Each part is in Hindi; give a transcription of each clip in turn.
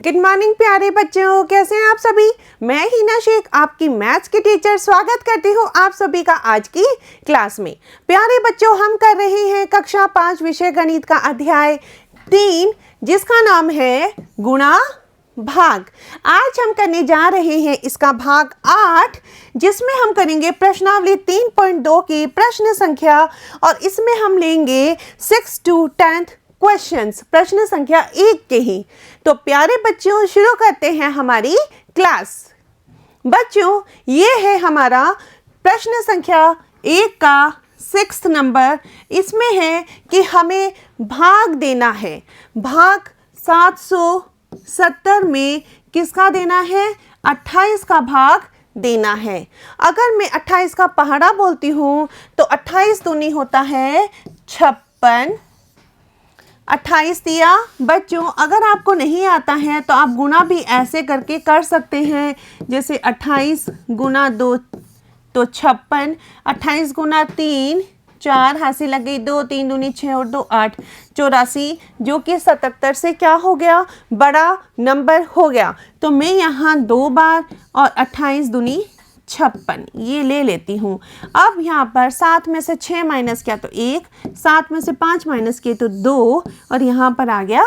गुड मॉर्निंग प्यारे बच्चों, कैसे हैं आप सभी। मैं हिना शेख आपकी मैथ्स की टीचर स्वागत करती हूँ आप सभी का आज की क्लास में। प्यारे बच्चों, हम कर रहे हैं कक्षा 5 विषय गणित का अध्याय 3 जिसका नाम है गुणा भाग। आज हम करने जा रहे हैं इसका भाग 8 जिसमें हम करेंगे प्रश्नावली 3.2 की प्रश्न संख्या और इसमें हम लेंगे 6 to 10th क्वेश्चंस, प्रश्न संख्या 1 के ही। तो प्यारे बच्चों, शुरू करते हैं हमारी क्लास। बच्चों, ये है हमारा प्रश्न संख्या 1 का 6th नंबर। इसमें है कि हमें भाग देना है। भाग 770 में किसका देना है? 28 का भाग देना है। अगर मैं 28 का पहाड़ा बोलती हूँ तो 28 दूनी होता है 56। 28 दिया। बच्चों, अगर आपको नहीं आता है तो आप गुणा भी ऐसे करके कर सकते हैं, जैसे 28 गुना 2 तो 56, 28 गुना 3 4, हासिल लग गई 2, 3 दूनी 6 और 2 8, 84, जो कि 77 से क्या हो गया? बड़ा नंबर हो गया। तो मैं यहाँ 2 बार और 28 दूनी 56 ये ले लेती हूँ। अब यहाँ पर 7 में से 6 माइनस किया तो 1, 7 में से 5 माइनस किए तो 2 और यहाँ पर आ गया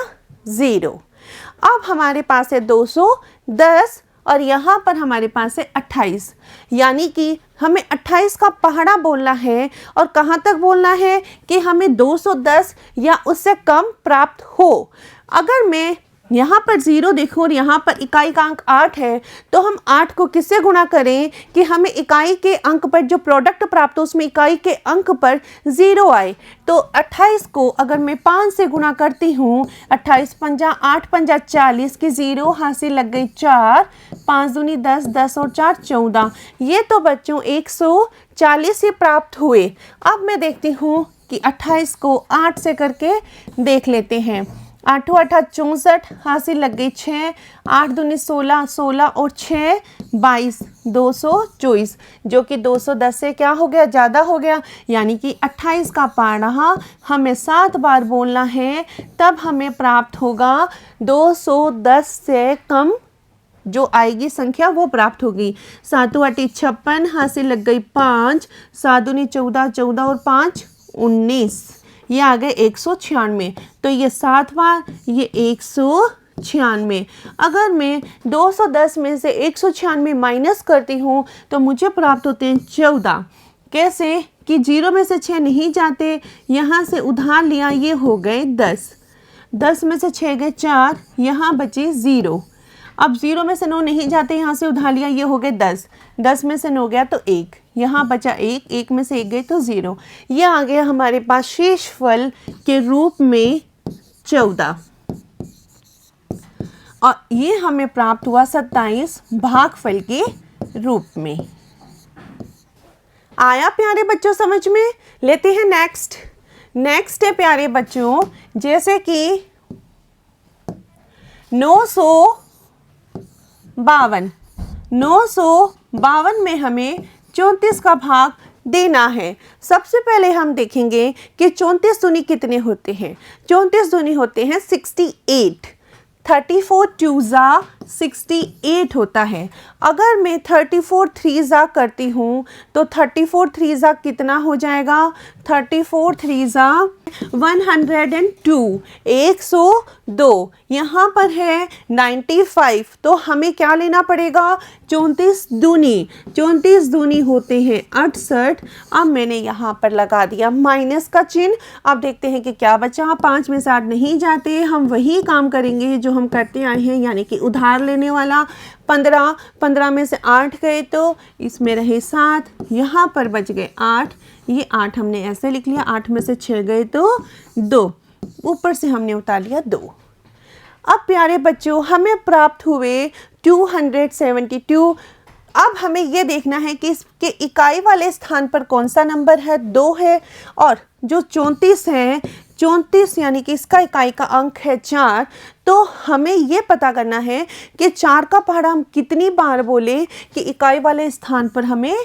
0। अब हमारे पास है 210 और यहाँ पर हमारे पास है 28, यानी कि हमें 28 का पहाड़ा बोलना है। और कहाँ तक बोलना है? कि हमें 210 या उससे कम प्राप्त हो। अगर मैं यहाँ पर 0 देखूँ और यहाँ पर इकाई का अंक 8 है तो हम 8 को किससे गुणा करें कि हमें इकाई के अंक पर जो प्रोडक्ट प्राप्त हो उसमें इकाई के अंक पर 0 आए। तो 28 को अगर मैं 5 से गुणा करती हूँ, 28 पंजा 8 पंजा 40 की 0, हासिल लग गई 4, 5 दूनी 10, 10 और 4 14। ये तो बच्चों 140 ही प्राप्त हुए। अब मैं देखती हूँ कि 28 को 8 से करके देख लेते हैं। 8 8 64, हासिल लग गई 6, 8 दूनी 16, 16 और 6 22, 224, जो कि 210 से क्या हो गया? ज़्यादा हो गया। यानी कि 28 का पहाड़ा हमें 7 बार बोलना है, तब हमें प्राप्त होगा 210 से कम जो आएगी संख्या वो प्राप्त होगी। 7 8 56, हासिल लग गई 5, 7 दूनी 14, 14 और 5 19, ये आ गए 196। तो ये 7 बार, ये 196। अगर मैं 210 में से 196 माइनस करती हूँ तो मुझे प्राप्त होते हैं 14। कैसे? कि 0 में से 6 नहीं जाते, यहाँ से उधार लिया, ये हो गए 10, 10 में से 6 गए 4, यहाँ बचे 0। अब 0 में से 9 नहीं जाते, यहाँ से उधार लिया, ये हो गए 10, 10 में से 9 गया तो 1, यहाँ बचा 1, 1 में से 1 गए तो 0। ये आ गया हमारे पास शेषफल के रूप में 14 और ये हमें प्राप्त हुआ 27 भागफल के रूप में। आया प्यारे बच्चों समझ में? लेते हैं नेक्स्ट है प्यारे बच्चों, जैसे कि 952 में हमें 34 का भाग देना है। सबसे पहले हम देखेंगे कि 34 दूनी कितने होते हैं। 34 दूनी होते हैं 68। 34 2 68 होता है। अगर मैं 34 3 करती हूँ तो 34 3 कितना हो जाएगा? 34 3 102, 102। यहाँ पर है 95, तो हमें क्या लेना पड़ेगा? 34 दूनी होते हैं 68। अब मैंने यहाँ पर लगा दिया माइनस का चिन्ह। अब देखते हैं कि क्या बचा। 5 में से 8 नहीं जाते, हम वही काम करेंगे जो हम करते आए हैं, यानी कि उधार लेने वाला। 15 में से 8 गए तो इसमें रहे 7, यहाँ पर बच गए 8, ये 8 हमने ऐसे लिख लिया। 8 में से 6 गए तो 2, ऊपर से हमने उतार लिया 2। अब प्यारे बच्चों, हमें प्राप्त हुए 272। अब हमें ये देखना है कि इसके इकाई वाले स्थान पर कौन सा नंबर है? 2 है। और जो 34 है, 34 यानी कि इसका इकाई का अंक है 4। तो हमें ये पता करना है कि 4 का पहाड़ा हम कितनी बार बोले कि इकाई वाले स्थान पर हमें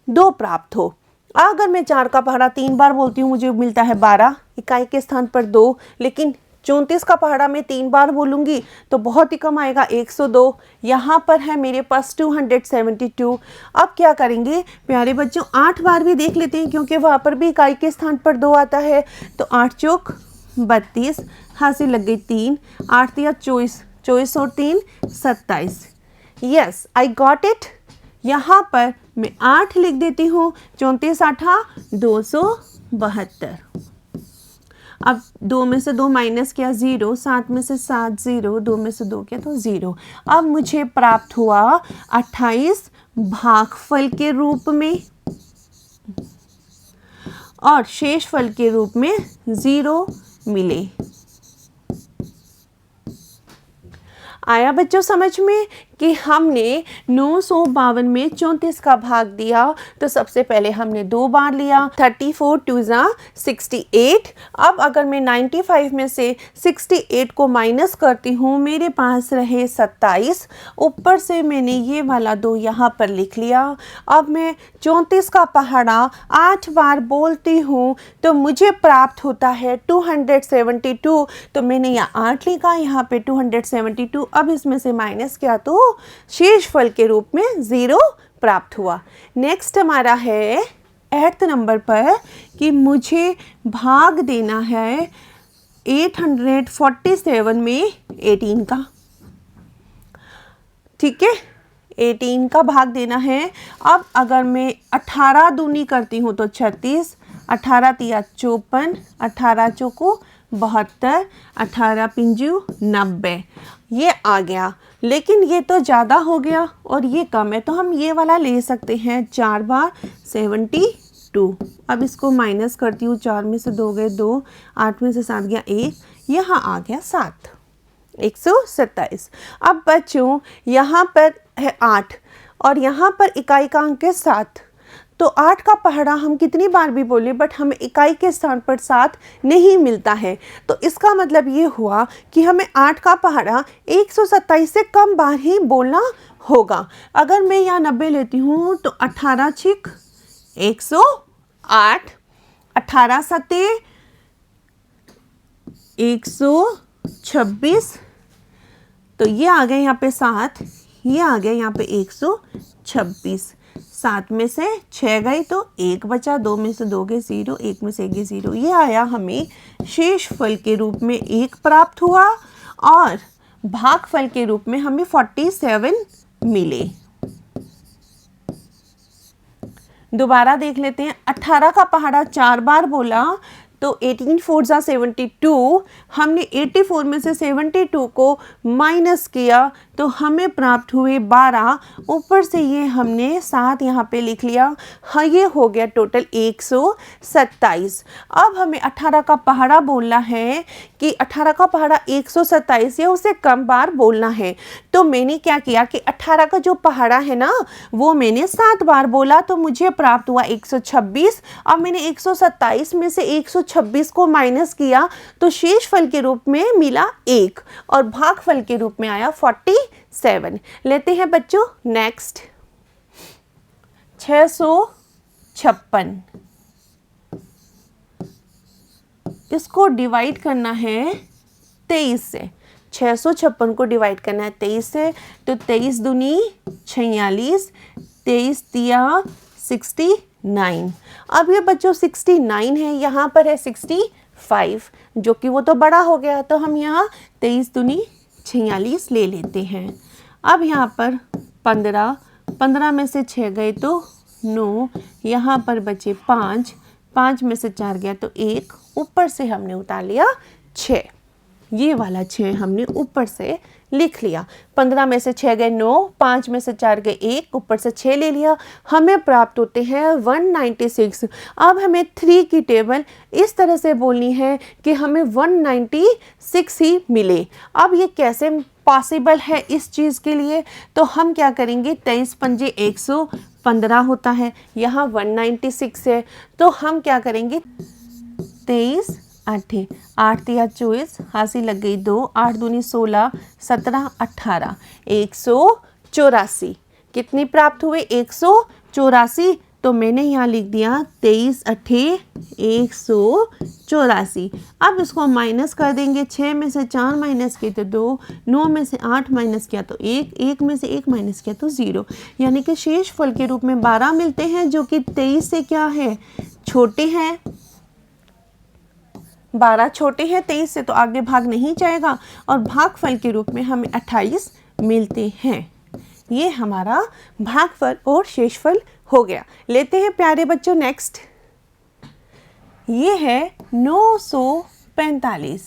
2 प्राप्त हो। अगर मैं 4 का पहाड़ा 3 बार बोलती हूँ मुझे मिलता है 12, इकाई के स्थान पर 2, लेकिन 34 का पहाड़ा मैं 3 बार बोलूँगी तो बहुत ही कम आएगा, 102। यहाँ पर है मेरे पास 272। अब क्या करेंगे प्यारे बच्चों, 8 बार भी देख लेते हैं क्योंकि वहाँ पर भी इकाई के स्थान पर 2 आता है। तो 8 चौक 32, हासिल लग गई 3, 8 दिया 24, 24 और 3 27। Yes, I got it. यहाँ पर मैं 8 लिख देती हूँ, 34 8 272। अब 2 में से 2 माइनस किया 0, 7 में से 7 0, 2 में से 2 किया तो 0। अब मुझे प्राप्त हुआ 28 भागफल के रूप में और शेषफल के रूप में 0 मिले। आया बच्चों समझ में कि हमने 952 में 34 का भाग दिया तो सबसे पहले हमने 2 बार लिया, 34 2 68। अब अगर मैं 95 में से 68 को माइनस करती हूँ, मेरे पास रहे 27। ऊपर से मैंने ये वाला 2 यहाँ पर लिख लिया। अब मैं 34 का पहाड़ा 8 बार बोलती हूँ तो मुझे प्राप्त होता है 272। तो मैंने यहाँ 8 लिखा, यहाँ पे 272। अब इसमें से माइनस किया तो शेषफल के रूप में 0 प्राप्त हुआ। नेक्स्ट हमारा है 8th नंबर पर कि मुझे भाग देना है 847 में 18 का। ठीक है, 18 का भाग देना है। अब अगर मैं 18 दूनी करती हूँ तो 36, 18 तिया 54, 18 चौको 72, 18 पिंजू 90। ये आ गया, लेकिन ये तो ज़्यादा हो गया और ये कम है तो हम ये वाला ले सकते हैं, 4 बार 72। अब इसको माइनस करती हूँ, 4 में से 2 गए 2, 8 में से 7 गया 1, यहाँ आ गया 7, 127। अब बच्चों यहाँ पर है 8 और यहाँ पर इकाई का अंक है 7। तो 8 का पहाड़ा हम कितनी बार भी बोले बट हमें इकाई के स्थान पर 7 नहीं मिलता है। तो इसका मतलब ये हुआ कि हमें 8 का पहाड़ा 127 से कम बार ही बोलना होगा। अगर मैं यहाँ 90 लेती हूँ तो 18 छिक 108, 18 सते 126। तो ये आ गया यहाँ पे 7, ये आ गया यहाँ पे 126। 7 में से 6 गई तो 1 बचा, 2 में से 2 गए 0, 1 में से 1 गए 0। ये आया, हमें शेषफल के रूप में 1 प्राप्त हुआ और भागफल के रूप में हमें 47 मिले। दोबारा देख लेते हैं। 18 का पहाड़ा 4 बार बोला तो 18 4 72। हमने 84 में से 72 को माइनस किया तो हमें प्राप्त हुए 12। ऊपर से ये हमने 7 यहाँ पे लिख लिया। हाँ, ये हो गया टोटल 127। अब हमें 18 का पहाड़ा बोलना है कि 18 का पहाड़ा 127 या उससे कम बार बोलना है। तो मैंने क्या किया कि 18 का जो पहाड़ा है ना वो मैंने 7 बार बोला तो मुझे प्राप्त हुआ 126। अब मैंने 127 में से 126 को माइनस किया तो शेषफल के रूप में मिला 1 और भागफल के रूप में आया 47। लेते हैं बच्चों नेक्स्ट 656। इसको डिवाइड करना है 23 से। 656 को डिवाइड करना है 23 से तो 23 दूनी 46, 23 तिया 69। अब ये बच्चों 69 है, यहाँ पर है 65 जो कि वो तो बड़ा हो गया तो हम यहाँ 23 दूनी 46 ले लेते हैं। अब यहाँ पर 15, 15 में से 6 गए तो 9, यहाँ पर बचे 5, 5 में से 4 गया तो 1, ऊपर से हमने उतार लिया 6। ये वाला 6 हमने ऊपर से लिख लिया। 15 में से 6 गए 9, 5 में से 4 गए 1, ऊपर से 6 ले लिया। हमें प्राप्त होते हैं 196। अब हमें 3 की टेबल इस तरह से बोलनी है कि हमें 196 ही मिले। अब ये कैसे पॉसिबल है इस चीज़ के लिए, तो हम क्या करेंगे, 23 पंजे 115 होता है, यहाँ 196 है तो हम क्या करेंगे 23 8 8 तिया 24, हासिल लग गई 2, 8 दूनी 16, 17 18, 184। कितनी प्राप्त हुए 184। तो मैंने यहाँ लिख दिया 23 अट्ठे 184। अब इसको माइनस कर देंगे। 6 में से 4 माइनस किए तो 2, 9 में से 8 माइनस किया तो 1, 1 में से 1 माइनस किया तो 0, यानी कि शेष फल के रूप में 12 मिलते हैं, जो कि 23 से क्या है, छोटे हैं। 12 छोटे हैं 23 से, तो आगे भाग नहीं जाएगा और भागफल के रूप में हमें 28 मिलते हैं। ये हमारा भागफल और शेषफल हो गया। लेते हैं प्यारे बच्चों नेक्स्ट। ये है 945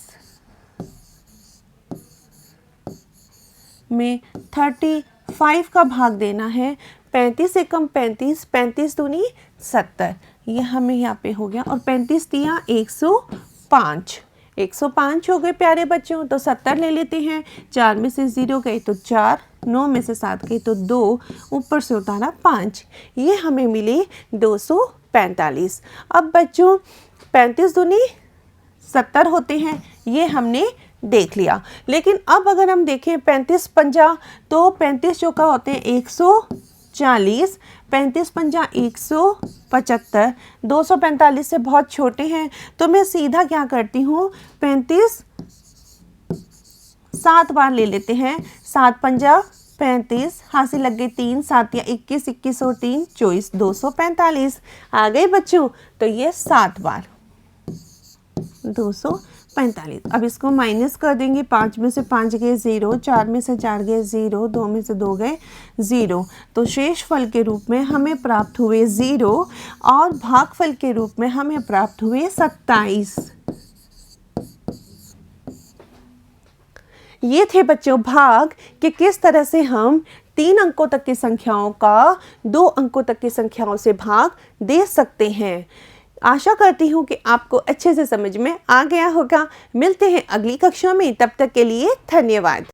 में 35 का भाग देना है। 35 से कम 35, 35 दूनी 70, ये हमें यहाँ पे हो गया। और 35 दिया 105, 105 हो गए प्यारे बच्चों। तो 70 ले लेते हैं। 4 में से 0 गए तो 4, 9 में से 7 गए तो 2, ऊपर से उतारा 5, ये हमें मिले 245। अब बच्चों 35 दूनी 70 होते हैं, ये हमने देख लिया। लेकिन अब अगर हम देखें 35 पंजा, तो 35 चौका होते हैं 140, 35 पंजा 175, 245 से बहुत छोटे हैं, तो मैं सीधा क्या करती हूँ, 35 7 बार ले लेते हैं। 7 पंजा 35, हाथ से लग गए 3, 7 या 21, 21 और 3 24, 245 आ गए बच्चों। तो ये 7 बार 245। अब इसको माइनस कर देंगे। 5 में से 5 गए 0, 4 में से 4 गए 0, 2 में से 2 गए 0, तो शेष फल के रूप में हमें प्राप्त हुए 0 और भागफल के रूप में हमें प्राप्त हुए 27। ये थे बच्चों भाग कि किस तरह से हम 3 अंकों तक की संख्याओं का 2 अंकों तक की संख्याओं से भाग दे सकते हैं। आशा करती हूँ कि आपको अच्छे से समझ में आ गया होगा। मिलते हैं अगली कक्षा में, तब तक के लिए धन्यवाद।